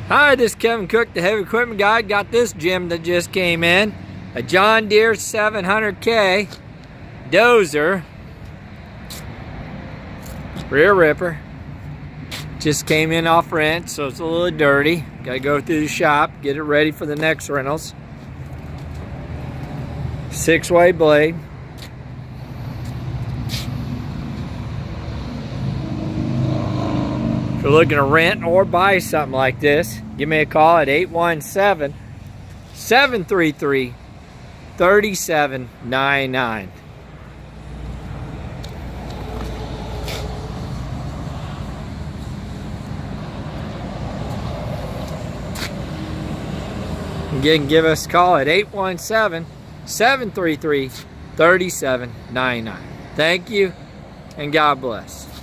Hi, this is Kevin Cook, the heavy equipment guy. Got this gem that just came in. A John Deere 700K Dozer. Rear ripper. Just came in off rent, so it's a little dirty. Gotta go through the shop, get it ready for the next rentals. 6-way blade. If you're looking to rent or buy something like this, give me a call at 817-733-3799. Again, give us a call at 817-733-3799. Thank you, and God bless.